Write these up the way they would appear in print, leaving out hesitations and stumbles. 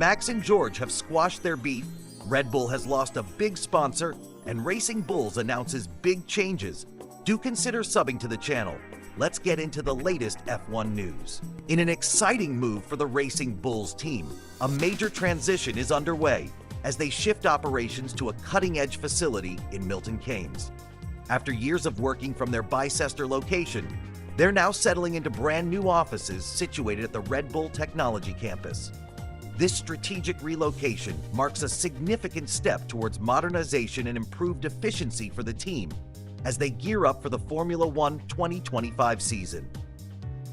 Max and George have squashed their beef, Red Bull has lost a big sponsor, and Racing Bulls announces big changes, do consider subbing to the channel. Let's get into the latest F1 news. In an exciting move for the Racing Bulls team, a major transition is underway as they shift operations to a cutting-edge facility in Milton Keynes. After years of working from their Bicester location, they're now settling into brand new offices situated at the Red Bull Technology Campus. This strategic relocation marks a significant step towards modernization and improved efficiency for the team as they gear up for the Formula One 2025 season.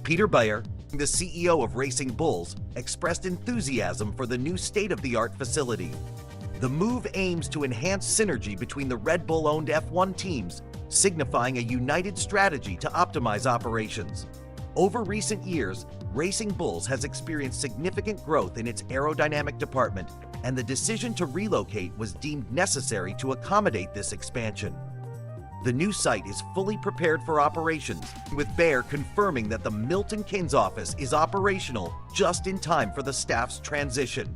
Peter Bayer, the CEO of Racing Bulls, expressed enthusiasm for the new state-of-the-art facility. The move aims to enhance synergy between the Red Bull-owned F1 teams, signifying a united strategy to optimize operations. Over recent years, Racing Bulls has experienced significant growth in its aerodynamic department, and the decision to relocate was deemed necessary to accommodate this expansion. The new site is fully prepared for operations, with Bayer confirming that the Milton Keynes office is operational just in time for the staff's transition.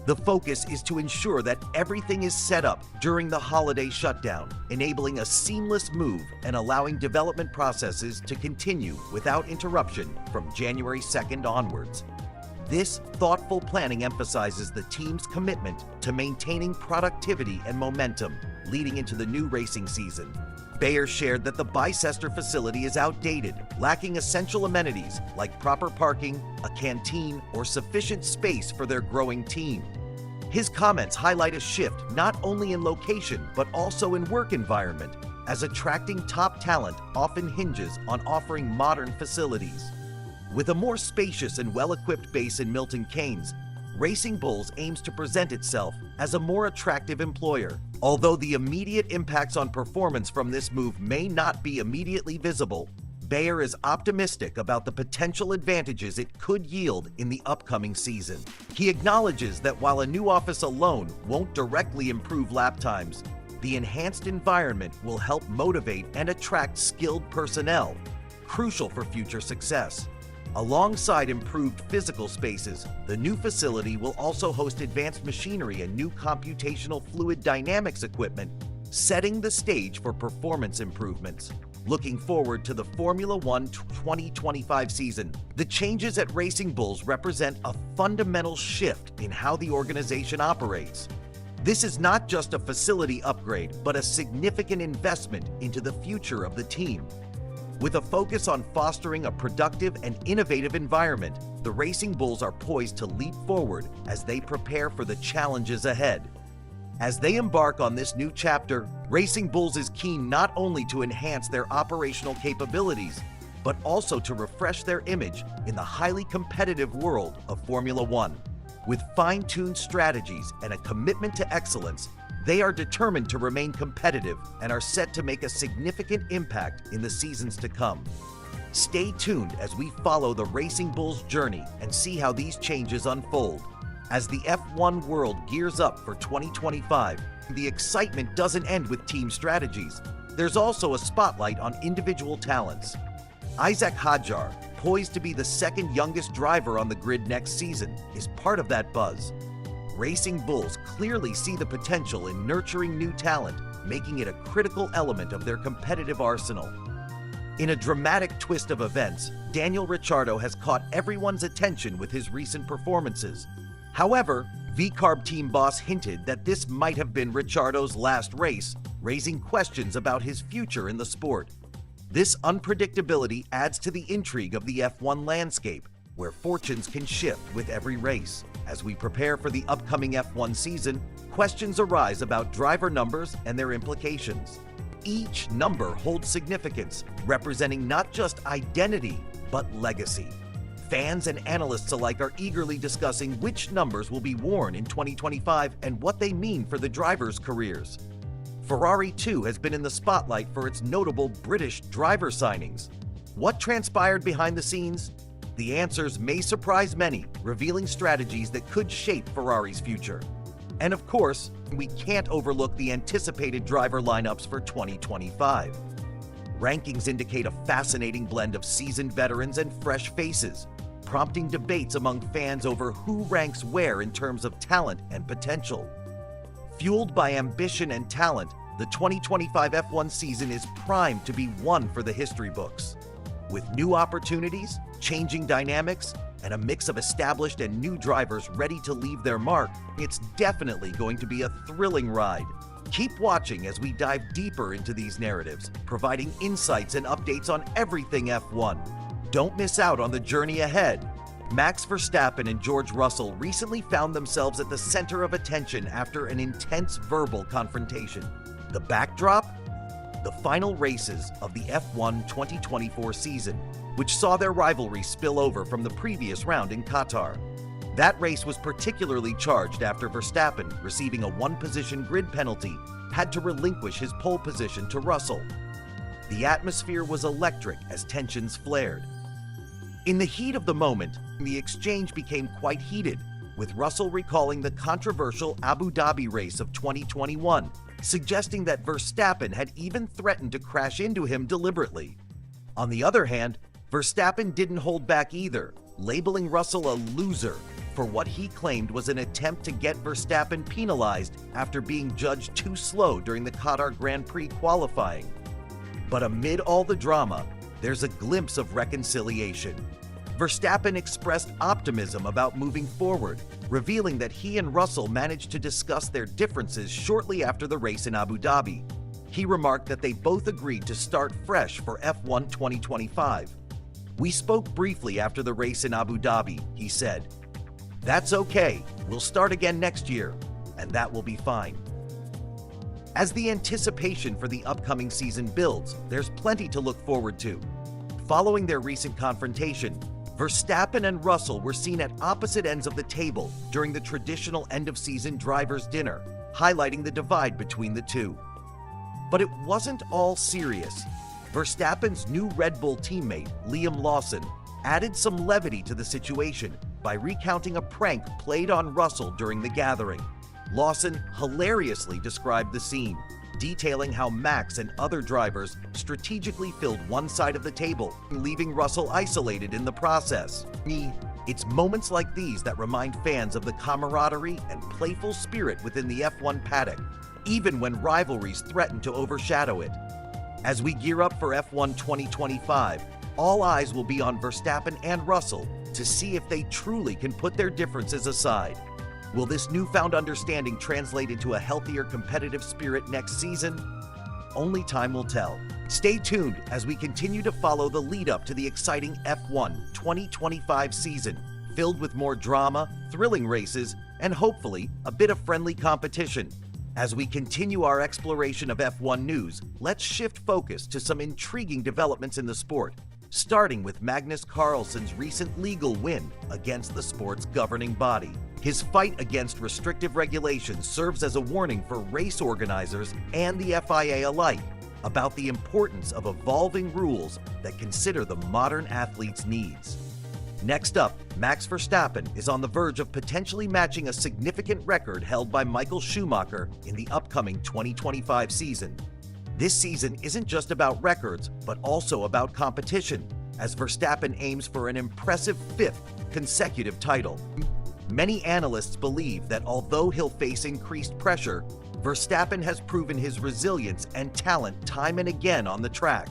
The focus is to ensure that everything is set up during the holiday shutdown, enabling a seamless move and allowing development processes to continue without interruption from January 2nd onwards. This thoughtful planning emphasizes the team's commitment to maintaining productivity and momentum leading into the new racing season. Bayer shared that the Bicester facility is outdated, lacking essential amenities like proper parking, a canteen, or sufficient space for their growing team. His comments highlight a shift not only in location but also in work environment, as attracting top talent often hinges on offering modern facilities. With a more spacious and well-equipped base in Milton Keynes, Racing Bulls aims to present itself as a more attractive employer. Although the immediate impacts on performance from this move may not be immediately visible, Bayer is optimistic about the potential advantages it could yield in the upcoming season. He acknowledges that while a new office alone won't directly improve lap times, the enhanced environment will help motivate and attract skilled personnel, crucial for future success. Alongside improved physical spaces, the new facility will also host advanced machinery and new computational fluid dynamics equipment, setting the stage for performance improvements. Looking forward to the Formula One 2025 season, the changes at Racing Bulls represent a fundamental shift in how the organization operates. This is not just a facility upgrade, but a significant investment into the future of the team. With a focus on fostering a productive and innovative environment, the Racing Bulls are poised to leap forward as they prepare for the challenges ahead. As they embark on this new chapter, Racing Bulls is keen not only to enhance their operational capabilities, but also to refresh their image in the highly competitive world of Formula One. With fine-tuned strategies and a commitment to excellence, they are determined to remain competitive and are set to make a significant impact in the seasons to come. Stay tuned as we follow the Racing Bulls' journey and see how these changes unfold. As the F1 world gears up for 2025, the excitement doesn't end with team strategies. There's also a spotlight on individual talents. Isaac Hadjar, poised to be the second youngest driver on the grid next season, is part of that buzz. Racing Bulls clearly see the potential in nurturing new talent, making it a critical element of their competitive arsenal. In a dramatic twist of events, Daniel Ricciardo has caught everyone's attention with his recent performances. However, VCARB team boss hinted that this might have been Ricciardo's last race, raising questions about his future in the sport. This unpredictability adds to the intrigue of the F1 landscape, where fortunes can shift with every race. As we prepare for the upcoming F1 season, questions arise about driver numbers and their implications. Each number holds significance, representing not just identity, but legacy. Fans and analysts alike are eagerly discussing which numbers will be worn in 2025 and what they mean for the drivers' careers. Ferrari, too, has been in the spotlight for its notable British driver signings. What transpired behind the scenes? The answers may surprise many, revealing strategies that could shape Ferrari's future. And of course, we can't overlook the anticipated driver lineups for 2025. Rankings indicate a fascinating blend of seasoned veterans and fresh faces. prompting debates among fans over who ranks where in terms of talent and potential. Fueled by ambition and talent, the 2025 F1 season is primed to be one for the history books. With new opportunities, changing dynamics, and a mix of established and new drivers ready to leave their mark, it's definitely going to be a thrilling ride. Keep watching as we dive deeper into these narratives, providing insights and updates on everything F1. Don't miss out on the journey ahead. Max Verstappen and George Russell recently found themselves at the center of attention after an intense verbal confrontation. The backdrop? The final races of the F1 2024 season, which saw their rivalry spill over from the previous round in Qatar. That race was particularly charged after Verstappen, receiving a one-position grid penalty, had to relinquish his pole position to Russell. The atmosphere was electric as tensions flared. In the heat of the moment, the exchange became quite heated, with Russell recalling the controversial Abu Dhabi race of 2021, suggesting that Verstappen had even threatened to crash into him deliberately. On the other hand, Verstappen didn't hold back either, labeling Russell a loser for what he claimed was an attempt to get Verstappen penalized after being judged too slow during the Qatar Grand Prix qualifying. But amid all the drama, there's a glimpse of reconciliation. Verstappen expressed optimism about moving forward, revealing that he and Russell managed to discuss their differences shortly after the race in Abu Dhabi. He remarked that they both agreed to start fresh for F1 2025. "We spoke briefly after the race in Abu Dhabi," he said. "That's okay, we'll start again next year, and that will be fine." As the anticipation for the upcoming season builds, there's plenty to look forward to. Following their recent confrontation, Verstappen and Russell were seen at opposite ends of the table during the traditional end-of-season drivers' dinner, highlighting the divide between the two. But it wasn't all serious. Verstappen's new Red Bull teammate, Liam Lawson, added some levity to the situation by recounting a prank played on Russell during the gathering. Lawson hilariously described the scene, detailing how Max and other drivers strategically filled one side of the table, leaving Russell isolated in the process. It's moments like these that remind fans of the camaraderie and playful spirit within the F1 paddock, even when rivalries threaten to overshadow it. As we gear up for F1 2025, all eyes will be on Verstappen and Russell to see if they truly can put their differences aside. Will this newfound understanding translate into a healthier competitive spirit next season? Only time will tell. Stay tuned as we continue to follow the lead-up to the exciting F1 2025 season, filled with more drama, thrilling races, and hopefully a bit of friendly competition. As we continue our exploration of F1 news, let's shift focus to some intriguing developments in the sport, starting with Magnus Carlsen's recent legal win against the sport's governing body. His fight against restrictive regulations serves as a warning for race organizers and the FIA alike about the importance of evolving rules that consider the modern athlete's needs. Next up, Max Verstappen is on the verge of potentially matching a significant record held by Michael Schumacher in the upcoming 2025 season. This season isn't just about records, but also about competition, as Verstappen aims for an impressive 5th consecutive title. Many analysts believe that although he'll face increased pressure, Verstappen has proven his resilience and talent time and again on the track.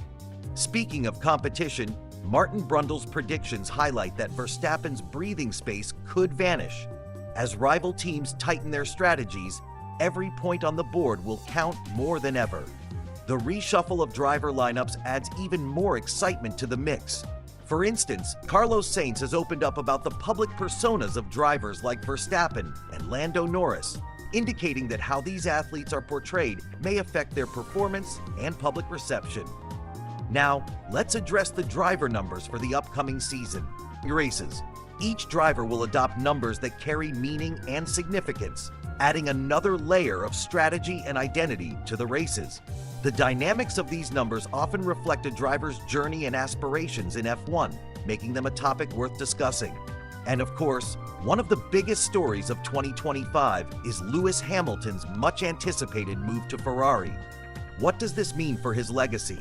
Speaking of competition, Martin Brundle's predictions highlight that Verstappen's breathing space could vanish. As rival teams tighten their strategies, every point on the board will count more than ever. The reshuffle of driver lineups adds even more excitement to the mix. For instance, Carlos Sainz has opened up about the public personas of drivers like Verstappen and Lando Norris, indicating that how these athletes are portrayed may affect their performance and public reception. Now, let's address the driver numbers for the upcoming season. Races. Each driver will adopt numbers that carry meaning and significance, adding another layer of strategy and identity to the races. The dynamics of these numbers often reflect a driver's journey and aspirations in F1, making them a topic worth discussing. And of course, one of the biggest stories of 2025 is Lewis Hamilton's much-anticipated move to Ferrari. What does this mean for his legacy?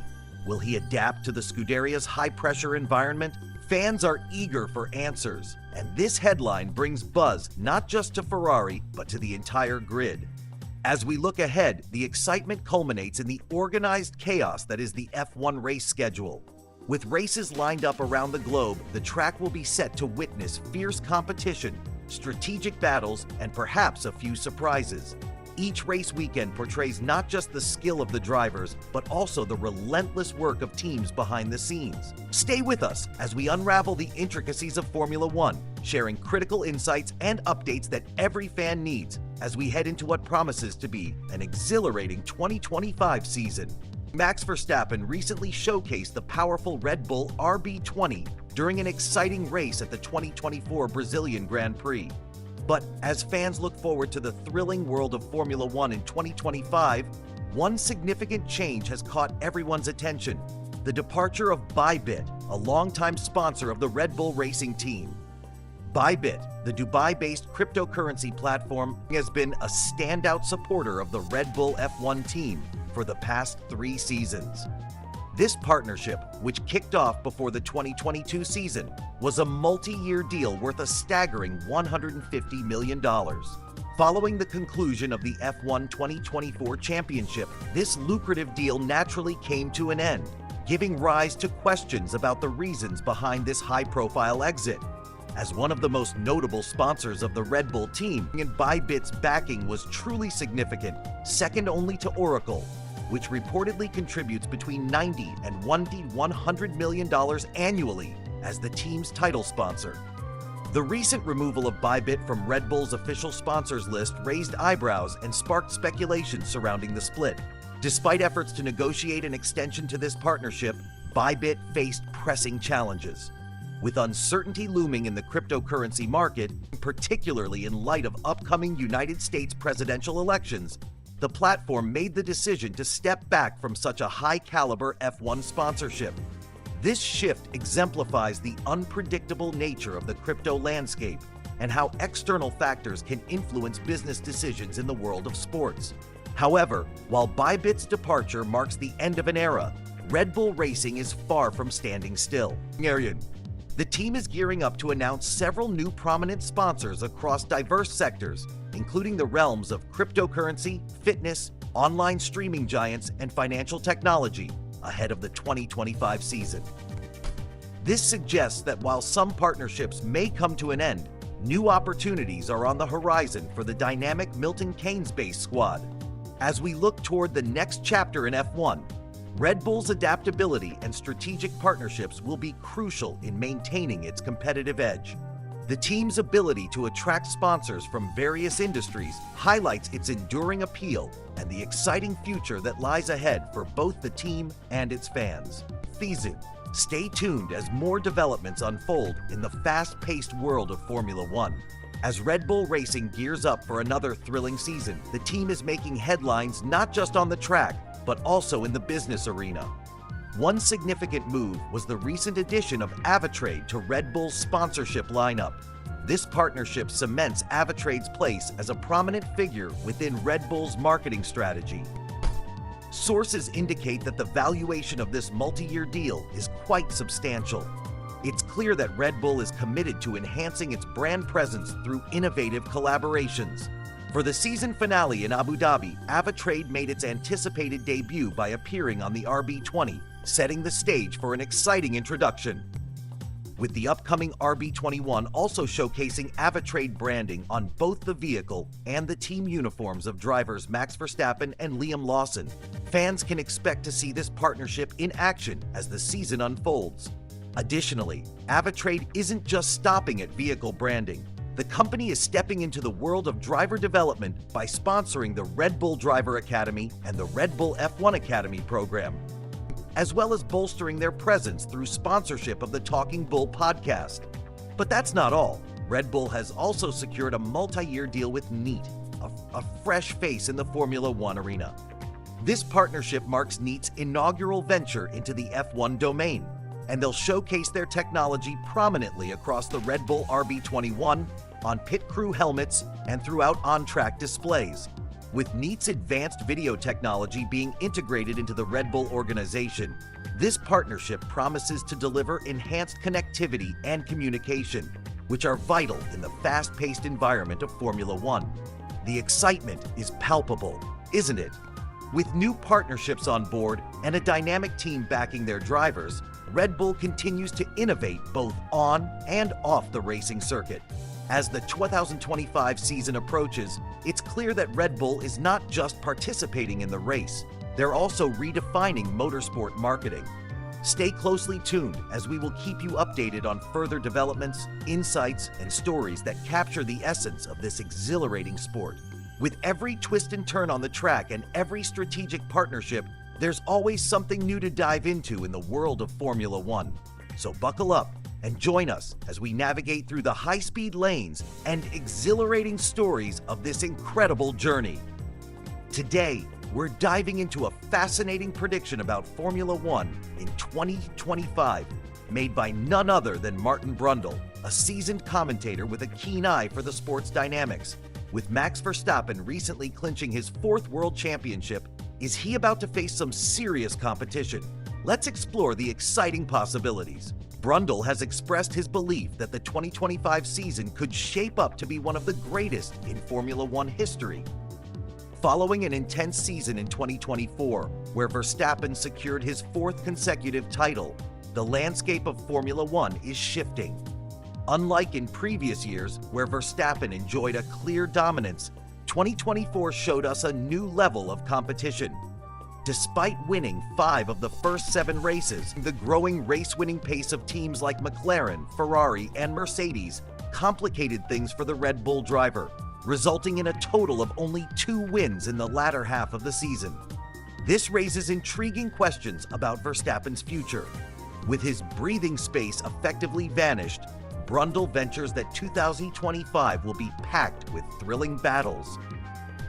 Will he adapt to the Scuderia's high-pressure environment, Fans are eager for answers, and this headline brings buzz not just to Ferrari, but to the entire grid. As we look ahead, the excitement culminates in the organized chaos that is the F1 race schedule. With races lined up around the globe, the track will be set to witness fierce competition, strategic battles, and perhaps a few surprises. Each race weekend portrays not just the skill of the drivers, but also the relentless work of teams behind the scenes. Stay with us as we unravel the intricacies of Formula One, sharing critical insights and updates that every fan needs as we head into what promises to be an exhilarating 2025 season. Max Verstappen recently showcased the powerful Red Bull RB20 during an exciting race at the 2024 Brazilian Grand Prix. But as fans look forward to the thrilling world of Formula One in 2025, one significant change has caught everyone's attention: the departure of Bybit, a longtime sponsor of the Red Bull racing team. Bybit, the Dubai-based cryptocurrency platform, has been a standout supporter of the Red Bull F1 team for the past 3 seasons. This partnership, which kicked off before the 2022 season, was a multi-year deal worth a staggering $150 million. Following the conclusion of the F1 2024 championship, this lucrative deal naturally came to an end, giving rise to questions about the reasons behind this high-profile exit. As one of the most notable sponsors of the Red Bull team, and Bybit's backing was truly significant, second only to Oracle, which reportedly contributes between $90 and $100 million annually as the team's title sponsor. The recent removal of Bybit from Red Bull's official sponsors list raised eyebrows and sparked speculation surrounding the split. Despite efforts to negotiate an extension to this partnership, Bybit faced pressing challenges. With uncertainty looming in the cryptocurrency market, particularly in light of upcoming United States presidential elections, the platform made the decision to step back from such a high-caliber F1 sponsorship. This shift exemplifies the unpredictable nature of the crypto landscape and how external factors can influence business decisions in the world of sports. However, while Bybit's departure marks the end of an era, Red Bull Racing is far from standing still. The team is gearing up to announce several new prominent sponsors across diverse sectors, including the realms of cryptocurrency, fitness, online streaming giants, and financial technology, ahead of the 2025 season. This suggests that while some partnerships may come to an end, new opportunities are on the horizon for the dynamic Milton Keynes-based squad. As we look toward the next chapter in F1, Red Bull's adaptability and strategic partnerships will be crucial in maintaining its competitive edge. The team's ability to attract sponsors from various industries highlights its enduring appeal and the exciting future that lies ahead for both the team and its fans. Stay tuned as more developments unfold in the fast-paced world of Formula One. As Red Bull Racing gears up for another thrilling season, the team is making headlines not just on the track, but also in the business arena. One significant move was the recent addition of Avatrade to Red Bull's sponsorship lineup. This partnership cements Avatrade's place as a prominent figure within Red Bull's marketing strategy. Sources indicate that the valuation of this multi-year deal is quite substantial. It's clear that Red Bull is committed to enhancing its brand presence through innovative collaborations. For the season finale in Abu Dhabi, Avatrade made its anticipated debut by appearing on the RB20, setting the stage for an exciting introduction. With the upcoming RB21 also showcasing Avatrade branding on both the vehicle and the team uniforms of drivers Max Verstappen and Liam Lawson, fans can expect to see this partnership in action as the season unfolds. Additionally, Avatrade isn't just stopping at vehicle branding. The company is stepping into the world of driver development by sponsoring the Red Bull Driver Academy and the Red Bull F1 Academy program, as well as bolstering their presence through sponsorship of the Talking Bull podcast. But that's not all. Red Bull has also secured a multi-year deal with Neat, a fresh face in the Formula One arena. This partnership marks Neat's inaugural venture into the F1 domain, and they'll showcase their technology prominently across the Red Bull RB21, on pit crew helmets, and throughout on-track displays. With Neat's advanced video technology being integrated into the Red Bull organization, this partnership promises to deliver enhanced connectivity and communication, which are vital in the fast-paced environment of Formula One. The excitement is palpable, isn't it? With new partnerships on board and a dynamic team backing their drivers, Red Bull continues to innovate both on and off the racing circuit. As the 2025 season approaches, it's clear that Red Bull is not just participating in the race, they're also redefining motorsport marketing. Stay closely tuned as we will keep you updated on further developments, insights, and stories that capture the essence of this exhilarating sport. With every twist and turn on the track and every strategic partnership, there's always something new to dive into in the world of Formula One. So buckle up and join us as we navigate through the high-speed lanes and exhilarating stories of this incredible journey. Today, we're diving into a fascinating prediction about Formula One in 2025, made by none other than Martin Brundle, a seasoned commentator with a keen eye for the sport's dynamics. With Max Verstappen recently clinching his 4th World Championship, is he about to face some serious competition? Let's explore the exciting possibilities. Brundle has expressed his belief that the 2025 season could shape up to be one of the greatest in Formula One history. Following an intense season in 2024, where Verstappen secured his 4th consecutive title, the landscape of Formula One is shifting. Unlike in previous years, where Verstappen enjoyed a clear dominance, 2024 showed us a new level of competition. Despite winning 5 of the first 7 races, the growing race-winning pace of teams like McLaren, Ferrari, and Mercedes complicated things for the Red Bull driver, resulting in a total of only 2 wins in the latter half of the season. This raises intriguing questions about Verstappen's future. With his breathing space effectively vanished, Brundle ventures that 2025 will be packed with thrilling battles.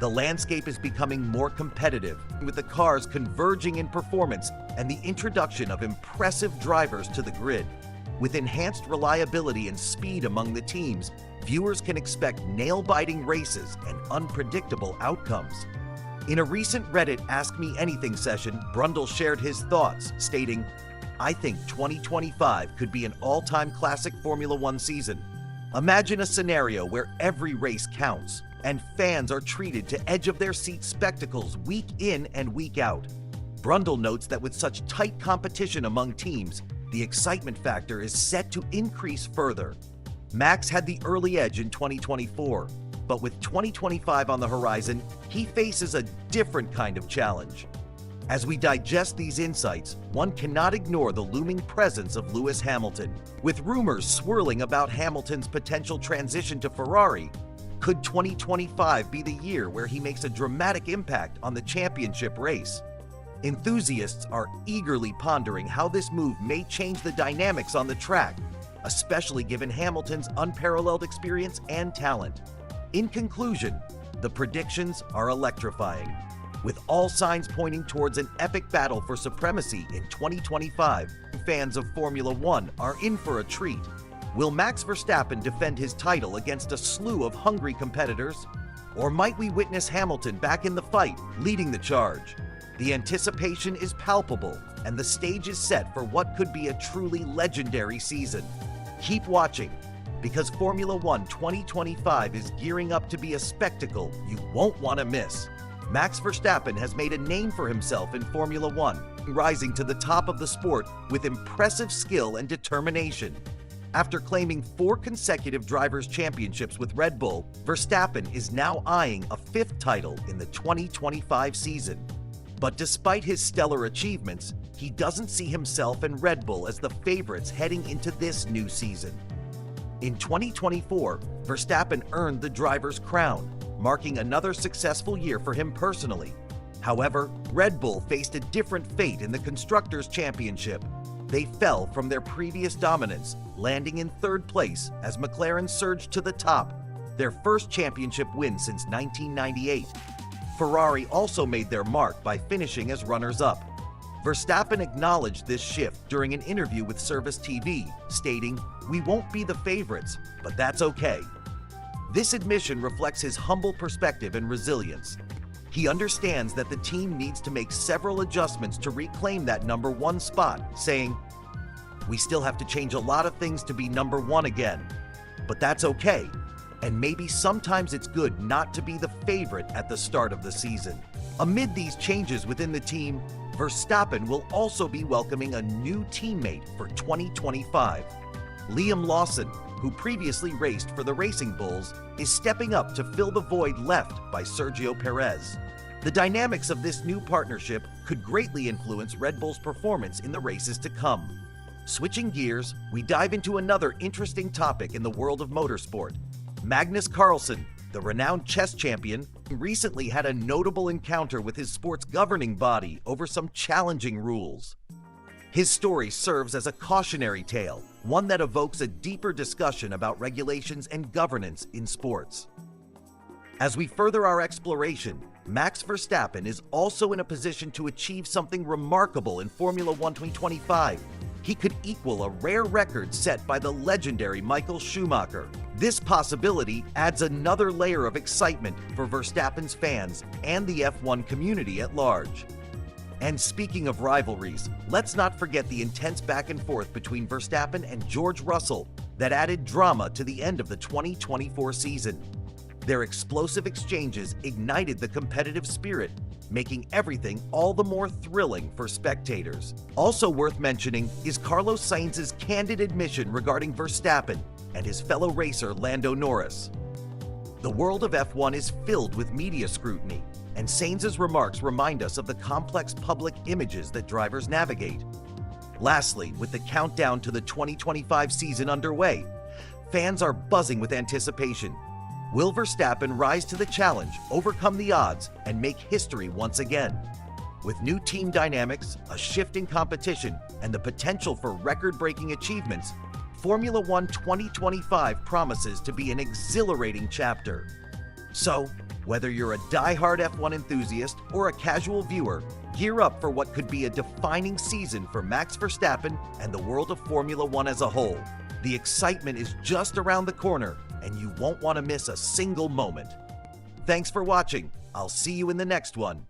The landscape is becoming more competitive, with the cars converging in performance and the introduction of impressive drivers to the grid. With enhanced reliability and speed among the teams, viewers can expect nail-biting races and unpredictable outcomes. In a recent Reddit Ask Me Anything session, Brundle shared his thoughts, stating, "I think 2025 could be an all-time classic Formula One season. Imagine a scenario where every race counts, and fans are treated to edge-of-their-seat spectacles week in and week out." Brundle notes that with such tight competition among teams, the excitement factor is set to increase further. Max had the early edge in 2024, but with 2025 on the horizon, he faces a different kind of challenge. As we digest these insights, one cannot ignore the looming presence of Lewis Hamilton. With rumors swirling about Hamilton's potential transition to Ferrari, could 2025 be the year where he makes a dramatic impact on the championship race? Enthusiasts are eagerly pondering how this move may change the dynamics on the track, especially given Hamilton's unparalleled experience and talent. In conclusion, the predictions are electrifying. With all signs pointing towards an epic battle for supremacy in 2025, fans of Formula One are in for a treat. Will Max Verstappen defend his title against a slew of hungry competitors? Or might we witness Hamilton back in the fight, leading the charge? The anticipation is palpable, and the stage is set for what could be a truly legendary season. Keep watching, because Formula One 2025 is gearing up to be a spectacle you won't want to miss. Max Verstappen has made a name for himself in Formula One, rising to the top of the sport with impressive skill and determination. After claiming 4 consecutive Drivers' Championships with Red Bull, Verstappen is now eyeing a 5th title in the 2025 season. But despite his stellar achievements, he doesn't see himself and Red Bull as the favorites heading into this new season. In 2024, Verstappen earned the driver's crown, marking another successful year for him personally. However, Red Bull faced a different fate in the Constructors' Championship. They fell from their previous dominance, landing in 3rd place as McLaren surged to the top, their first championship win since 1998. Ferrari also made their mark by finishing as runners-up. Verstappen acknowledged this shift during an interview with Service TV, stating, "We won't be the favorites, but that's okay." This admission reflects his humble perspective and resilience. He understands that the team needs to make several adjustments to reclaim that number one spot, saying, "We still have to change a lot of things to be number one again, but that's okay. And maybe sometimes it's good not to be the favorite at the start of the season." Amid these changes within the team, Verstappen will also be welcoming a new teammate for 2025. Liam Lawson, who previously raced for the Racing Bulls, is stepping up to fill the void left by Sergio Perez. The dynamics of this new partnership could greatly influence Red Bull's performance in the races to come. Switching gears, we dive into another interesting topic in the world of motorsport. Magnus Carlsen, the renowned chess champion, recently had a notable encounter with his sport's governing body over some challenging rules. His story serves as a cautionary tale, one that evokes a deeper discussion about regulations and governance in sports. As we further our exploration, Max Verstappen is also in a position to achieve something remarkable in Formula 1 2025. He could equal a rare record set by the legendary Michael Schumacher. This possibility adds another layer of excitement for Verstappen's fans and the F1 community at large. And speaking of rivalries, let's not forget the intense back and forth between Verstappen and George Russell that added drama to the end of the 2024 season. Their explosive exchanges ignited the competitive spirit, making everything all the more thrilling for spectators. Also worth mentioning is Carlos Sainz's candid admission regarding Verstappen and his fellow racer Lando Norris. The world of F1 is filled with media scrutiny, and Sainz's remarks remind us of the complex public images that drivers navigate. Lastly, with the countdown to the 2025 season underway, fans are buzzing with anticipation. Will Verstappen rise to the challenge, overcome the odds, and make history once again? With new team dynamics, a shift in competition, and the potential for record-breaking achievements, Formula 1 2025 promises to be an exhilarating chapter. So, whether you're a die-hard F1 enthusiast or a casual viewer, gear up for what could be a defining season for Max Verstappen and the world of Formula 1 as a whole. The excitement is just around the corner, and you won't want to miss a single moment. Thanks for watching. I'll see you in the next one.